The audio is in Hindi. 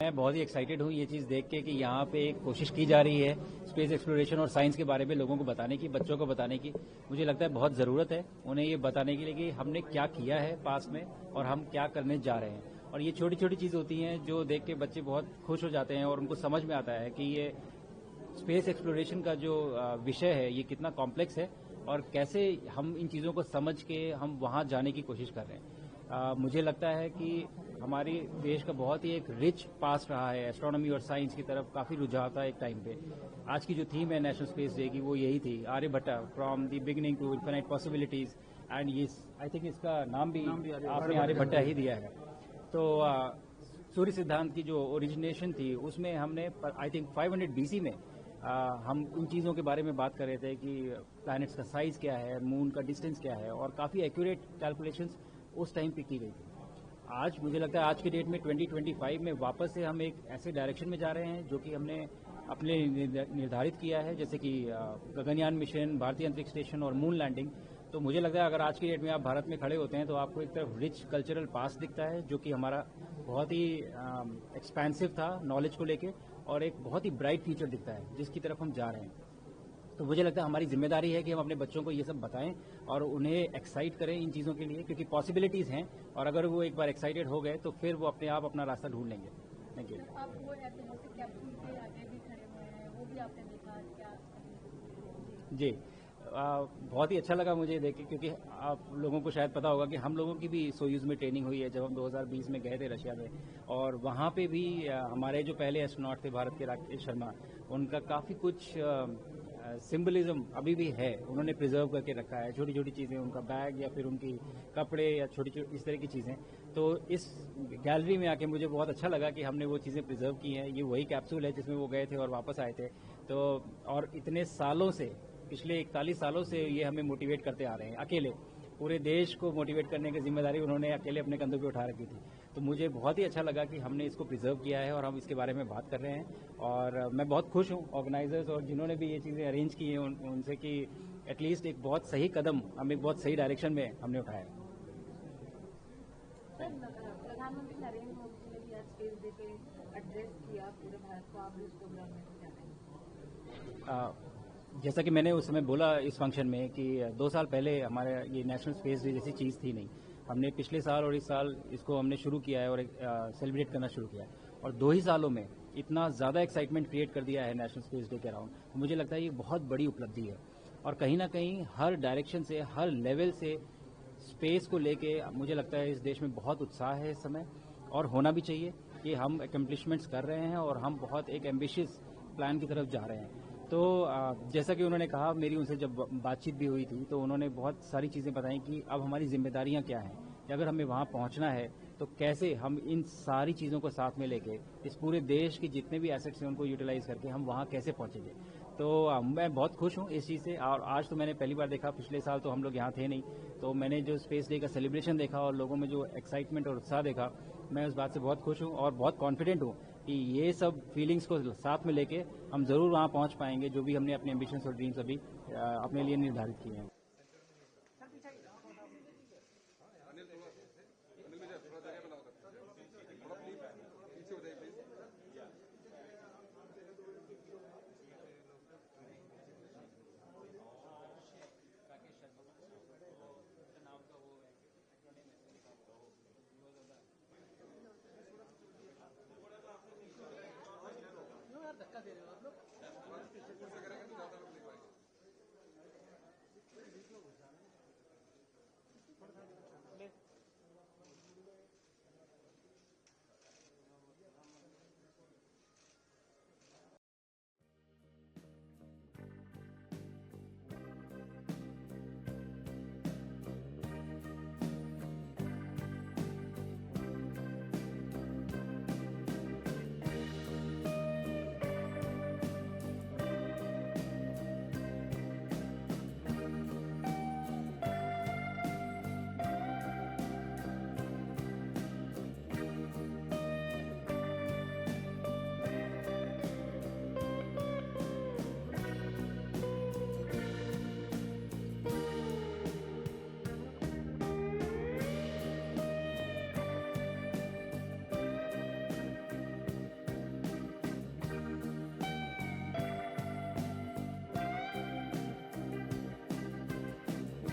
मैं बहुत ही एक्साइटेड हूँ ये चीज़ देख के कि यहाँ पे एक कोशिश की जा रही है स्पेस एक्सप्लोरेशन और साइंस के बारे में लोगों को बताने की, बच्चों को बताने की। मुझे लगता है बहुत ज़रूरत है उन्हें ये बताने के लिए कि हमने क्या किया है पास में और हम क्या करने जा रहे हैं। और ये छोटी छोटी चीज़ होती हैं जो देख के बच्चे बहुत खुश हो जाते हैं और उनको समझ में आता है कि ये स्पेस एक्सप्लोरेशन का जो विषय है ये कितना कॉम्प्लेक्स है और कैसे हम इन चीज़ों को समझ के हम वहां जाने की कोशिश कर रहे हैं। मुझे लगता है कि हमारी देश का बहुत ही एक रिच पास्ट रहा है एस्ट्रोनॉमी और साइंस की तरफ, काफ़ी रुझाव था एक टाइम पे। आज की जो थीम है नेशनल स्पेस डे की वो यही थी, Aryabhatta from the beginning to infinite possibilities. And ये आई थिंक इसका नाम भी आपने आर्यभट्टा ही दिया है। तो सूर्य सिद्धांत की जो ओरिजिनेशन थी उसमें हमने आई थिंक 500 बीसी में हम उन चीज़ों के बारे में बात कर रहे थे कि प्लैनेट्स का साइज क्या है, मून का डिस्टेंस क्या है, और काफ़ी एक्यूरेट कैलकुलेशंस उस टाइम पे की गई थी। आज मुझे लगता है आज की डेट में 2025 में वापस से हम एक ऐसे डायरेक्शन में जा रहे हैं जो कि हमने अपने निर्धारित किया है, जैसे कि गगनयान मिशन, भारतीय अंतरिक्ष स्टेशन और मून लैंडिंग। तो मुझे लगता है अगर आज की डेट में आप भारत में खड़े होते हैं तो आपको एक तरफ रिच कल्चरल पास्ट दिखता है जो कि हमारा बहुत ही एक्सपेंसिव था नॉलेज को लेके, और एक बहुत ही ब्राइट फ्यूचर दिखता है जिसकी तरफ हम जा रहे हैं। तो मुझे लगता है हमारी जिम्मेदारी है कि हम अपने बच्चों को ये सब बताएं और उन्हें एक्साइट करें इन चीज़ों के लिए, क्योंकि पॉसिबिलिटीज़ हैं और अगर वो एक बार एक्साइटेड हो गए तो फिर वो अपने आप अपना रास्ता ढूंढ लेंगे। Thank you. आप वो ऐतिहासिक कैप्सूल के आगे भी खड़े हुए हैं, वो भी आपने देखा क्या? जी, बहुत ही अच्छा लगा मुझे देख के, क्योंकि आप लोगों को शायद पता होगा कि हम लोगों की भी सोयूज में ट्रेनिंग हुई है जब हम 2020 में गए थे रशिया में, और वहाँ पे भी हमारे जो पहले एस्ट्रोनॉट थे भारत के राकेश शर्मा, उनका काफ़ी कुछ सिंबलिज्म अभी भी है, उन्होंने प्रिजर्व करके रखा है, छोटी छोटी चीज़ें, उनका बैग या फिर उनकी कपड़े या छोटी छोटी इस तरह की चीज़ें। तो इस गैलरी में आके मुझे बहुत अच्छा लगा कि हमने वो चीज़ें प्रिजर्व की हैं। ये वही कैप्सूल है जिसमें वो गए थे और वापस आए थे। तो और इतने सालों से, पिछले 41 सालों से ये हमें मोटिवेट करते आ रहे हैं, अकेले पूरे देश को मोटिवेट करने की जिम्मेदारी उन्होंने अकेले अपने कंधों पे उठा रखी थी। तो मुझे बहुत ही अच्छा लगा कि हमने इसको प्रिजर्व किया है और हम इसके बारे में बात कर रहे हैं। और मैं बहुत खुश हूँ ऑर्गेनाइजर्स और जिन्होंने भी ये चीज़ें अरेंज की हैं उनसे, कि एटलीस्ट एक बहुत सही कदम हम एक बहुत सही डायरेक्शन में हमने उठाया है। सर, प्रधानमंत्री नरेंद्र मोदी ने भी आज स्पेस डे पे एड्रेस किया पूरे भारत को, आप भी उस प्रोग्राम में क्या कहेंगे? जैसा कि मैंने उस समय बोला इस फंक्शन में कि 2 साल पहले हमारे ये नेशनल स्पेस डे जैसी चीज़ थी नहीं। हमने पिछले साल और इस साल इसको हमने शुरू किया है और सेलिब्रेट करना शुरू किया है, और 2 ही सालों में इतना ज़्यादा एक्साइटमेंट क्रिएट कर दिया है नेशनल स्पेस डे के अराउंड। मुझे लगता है ये बहुत बड़ी उपलब्धि है, और कहीं ना कहीं हर डायरेक्शन से, हर लेवल से स्पेस को लेके मुझे लगता है इस देश में बहुत उत्साह है इस समय, और होना भी चाहिए कि हम अकम्पलिशमेंट्स कर रहे हैं और हम बहुत एक एम्बिशियस प्लान की तरफ जा रहे हैं। तो जैसा कि उन्होंने कहा, मेरी उनसे जब बातचीत भी हुई थी तो उन्होंने बहुत सारी चीज़ें बताई कि अब हमारी जिम्मेदारियां क्या हैं, कि अगर हमें वहां पहुंचना है तो कैसे हम इन सारी चीज़ों को साथ में लेके इस पूरे देश के जितने भी एसेट्स हैं उनको यूटिलाइज करके हम वहां कैसे पहुंचेंगे। तो मैं बहुत खुश हूं इस चीज़ से, और आज तो मैंने पहली बार देखा, पिछले साल तो हम लोग यहाँ थे नहीं, तो मैंने जो स्पेस डे का सेलिब्रेशन देखा और लोगों में जो एक्साइटमेंट और उत्साह देखा, मैं उस बात से बहुत खुश हूँ और बहुत कॉन्फिडेंट हूँ कि ये सब फीलिंग्स को साथ में लेके हम जरूर वहाँ पहुँच पाएंगे जो भी हमने अपने एम्बिशंस और ड्रीम्स अभी अपने लिए निर्धारित किए हैं। धक्का दे रहे हो आप लोग।